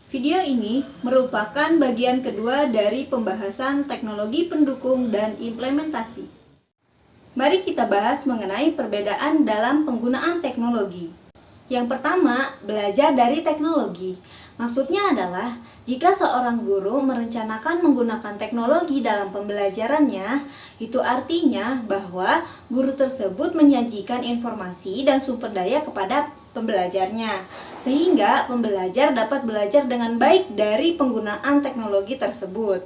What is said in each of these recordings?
Video ini merupakan bagian kedua dari pembahasan teknologi pendukung dan implementasi. Mari kita bahas mengenai perbedaan dalam penggunaan teknologi. Yang pertama, belajar dari teknologi. Maksudnya adalah, jika seorang guru merencanakan menggunakan teknologi dalam pembelajarannya, itu artinya bahwa guru tersebut menyajikan informasi dan sumber daya kepada pembelajarnya, sehingga pembelajar dapat belajar dengan baik dari penggunaan teknologi tersebut.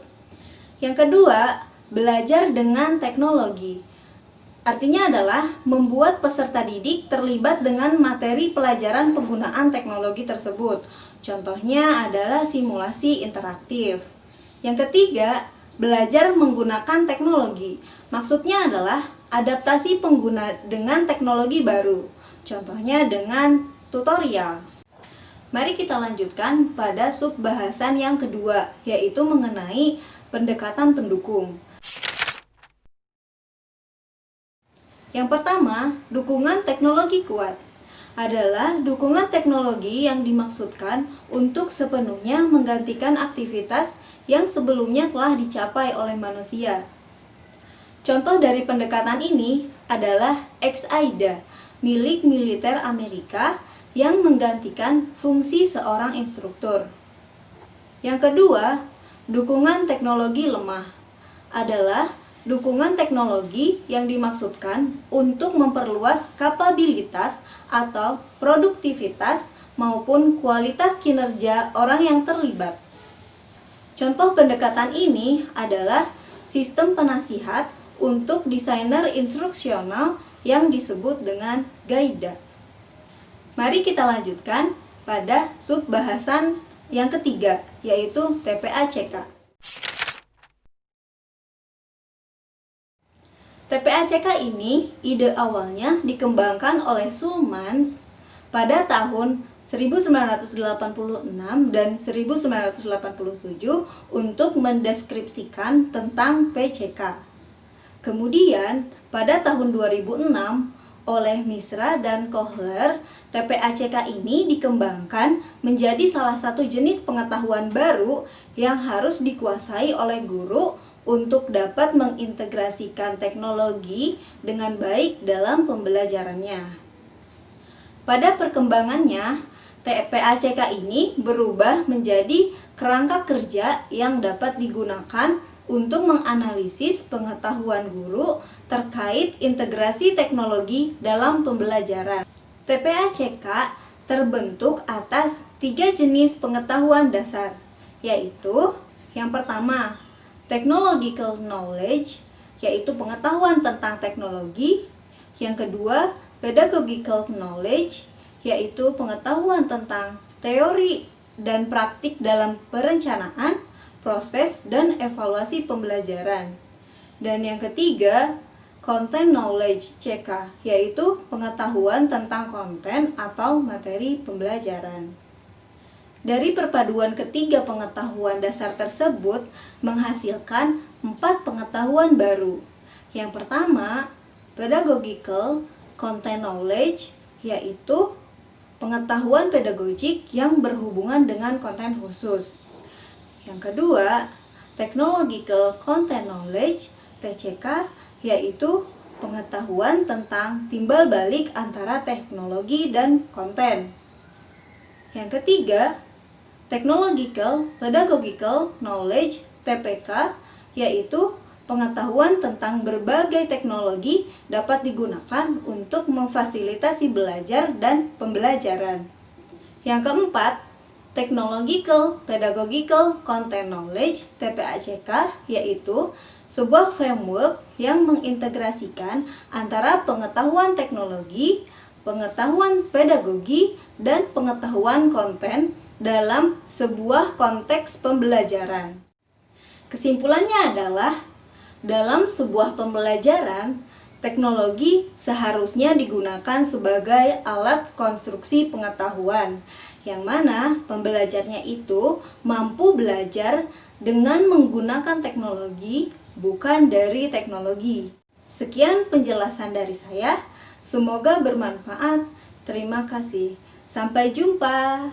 Yang kedua, belajar dengan teknologi. Artinya adalah membuat peserta didik terlibat dengan materi pelajaran penggunaan teknologi tersebut. Contohnya adalah simulasi interaktif. Yang ketiga, belajar menggunakan teknologi. Maksudnya adalah adaptasi pengguna dengan teknologi baru. Contohnya dengan tutorial. Mari kita lanjutkan pada sub bahasan yang kedua, yaitu mengenai pendekatan pendukung. Yang pertama, dukungan teknologi kuat adalah dukungan teknologi yang dimaksudkan untuk sepenuhnya menggantikan aktivitas yang sebelumnya telah dicapai oleh manusia. Contoh dari pendekatan ini adalah Ex-Aida, milik militer Amerika yang menggantikan fungsi seorang instruktur. Yang kedua, dukungan teknologi lemah adalah dukungan teknologi yang dimaksudkan untuk memperluas kapabilitas atau produktivitas maupun kualitas kinerja orang yang terlibat. Contoh pendekatan ini adalah sistem penasihat untuk desainer instruksional yang disebut dengan GAIDA. Mari kita lanjutkan pada sub bahasan yang ketiga, yaitu TPA-CK. TPA-CK ini ide awalnya dikembangkan oleh Schulmans pada tahun 1986 dan 1987 untuk mendeskripsikan tentang PCK. Kemudian pada tahun 2006 oleh Misra dan Kohler, TPA-CK ini dikembangkan menjadi salah satu jenis pengetahuan baru yang harus dikuasai oleh guru untuk dapat mengintegrasikan teknologi dengan baik dalam pembelajarannya. Pada perkembangannya, TPA-CK ini berubah menjadi kerangka kerja yang dapat digunakan untuk menganalisis pengetahuan guru terkait integrasi teknologi dalam pembelajaran. TPA-CK terbentuk atas 3 jenis pengetahuan dasar, yaitu yang pertama, technological knowledge, yaitu pengetahuan tentang teknologi. Yang kedua, pedagogical knowledge, yaitu pengetahuan tentang teori dan praktik dalam perencanaan, proses, dan evaluasi pembelajaran. Dan yang ketiga, content knowledge CK, yaitu pengetahuan tentang konten atau materi pembelajaran. Dari perpaduan ketiga pengetahuan dasar tersebut menghasilkan 4 pengetahuan baru. Yang pertama, pedagogical content knowledge, yaitu pengetahuan pedagogik yang berhubungan dengan konten khusus. Yang kedua, technological content knowledge, TCK, yaitu pengetahuan tentang timbal balik antara teknologi dan konten. Yang ketiga, technological pedagogical knowledge, TPK, yaitu pengetahuan tentang berbagai teknologi dapat digunakan untuk memfasilitasi belajar dan pembelajaran. Yang keempat, technological pedagogical content knowledge, TPA-CK, yaitu sebuah framework yang mengintegrasikan antara pengetahuan teknologi, pengetahuan pedagogi, dan pengetahuan konten dalam sebuah konteks pembelajaran. Kesimpulannya adalah, dalam sebuah pembelajaran, teknologi seharusnya digunakan sebagai alat konstruksi pengetahuan, yang mana pembelajarnya itu mampu belajar dengan menggunakan teknologi, bukan dari teknologi. Sekian penjelasan dari saya, semoga bermanfaat. Terima kasih. Sampai jumpa.